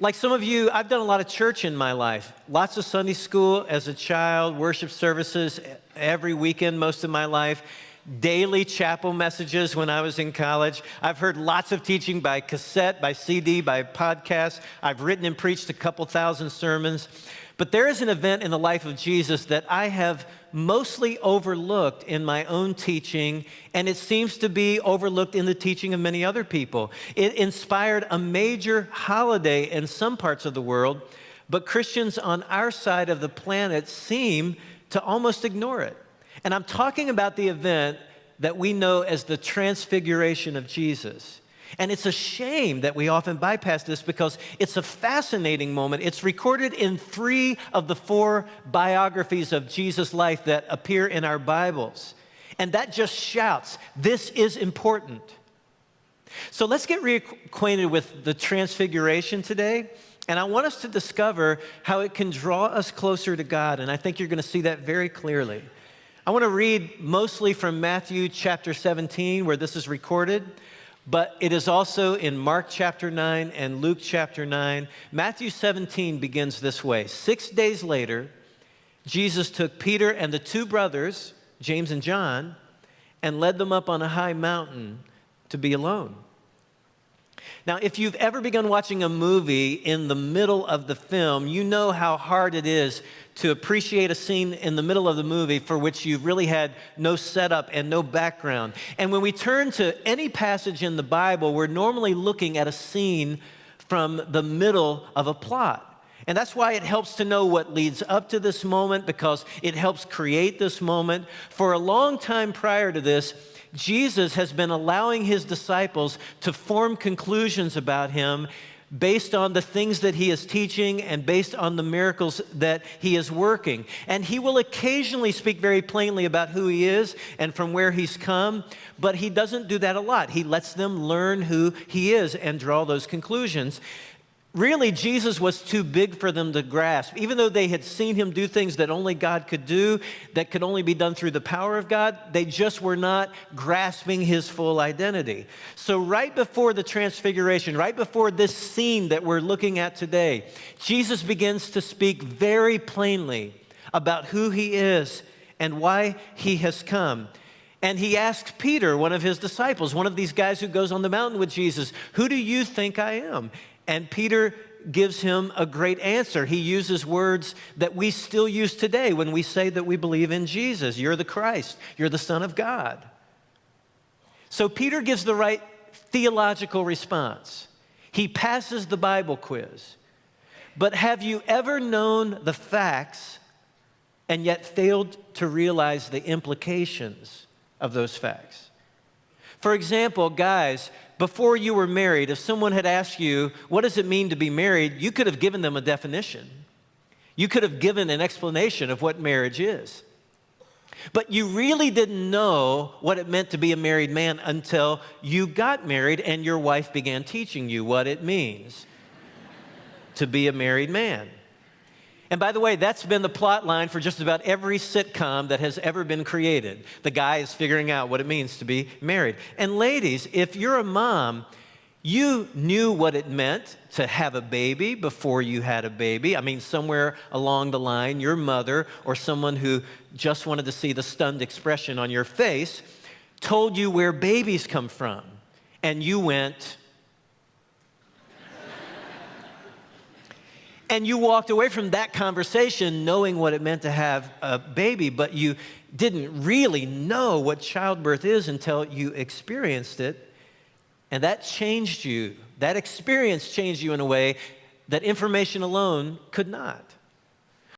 Like some of you, I've done a lot of church in my life. Lots of Sunday school as a child, worship services every weekend most of my life, daily chapel messages when I was in college. I've heard lots of teaching by cassette, by CD, by podcast. I've written and preached a couple thousand sermons. But there is an event in the life of Jesus that I have mostly overlooked in my own teaching, and it seems to be overlooked in the teaching of many other people. It inspired a major holiday in some parts of the world, but Christians on our side of the planet seem to almost ignore it. And I'm talking about the event that we know as the Transfiguration of Jesus. And it's a shame that we often bypass this because it's a fascinating moment. It's recorded in 3 of the 4 biographies of Jesus' life that appear in our Bibles. And that just shouts, this is important. So let's get reacquainted with the Transfiguration today. And I want us to discover how it can draw us closer to God. And I think you're going to see that very clearly. I want to read mostly from Matthew chapter 17, where this is recorded. But it is also in Mark chapter 9 and Luke chapter 9. Matthew 17 begins this way. 6 days later, Jesus took Peter and the 2 brothers, James and John, and led them up on a high mountain to be alone. Now, if you've ever begun watching a movie in the middle of the film, you know how hard it is to appreciate a scene in the middle of the movie for which you've really had no setup and no background. And when we turn to any passage in the Bible, we're normally looking at a scene from the middle of a plot. And that's why it helps to know what leads up to this moment, because it helps create this moment. For a long time prior to this, Jesus has been allowing his disciples to form conclusions about him based on the things that he is teaching and based on the miracles that he is working. And he will occasionally speak very plainly about who he is and from where he's come, but he doesn't do that a lot. He lets them learn who he is and draw those conclusions. Really, Jesus was too big for them to grasp. Even though they had seen him do things that only God could do, that could only be done through the power of God, they just were not grasping his full identity. So right before the Transfiguration, right before this scene that we're looking at today, Jesus begins to speak very plainly about who he is and why he has come. And he asks Peter, one of his disciples, one of these guys who goes on the mountain with Jesus, "Who do you think I am?" And Peter gives him a great answer. He uses words that we still use today when we say that we believe in Jesus. You're the Christ. You're the Son of God. So Peter gives the right theological response. He passes the Bible quiz. But have you ever known the facts and yet failed to realize the implications of those facts? For example, guys, before you were married, if someone had asked you, what does it mean to be married, you could have given them a definition. You could have given an explanation of what marriage is. But you really didn't know what it meant to be a married man until you got married and your wife began teaching you what it means to be a married man. And by the way, that's been the plot line for just about every sitcom that has ever been created. The guy is figuring out what it means to be married. And ladies, if you're a mom, you knew what it meant to have a baby before you had a baby. I mean, somewhere along the line, your mother or someone who just wanted to see the stunned expression on your face told you where babies come from. And you went... And you walked away from that conversation knowing what it meant to have a baby, but you didn't really know what childbirth is until you experienced it. And that changed you. That experience changed you in a way that information alone could not.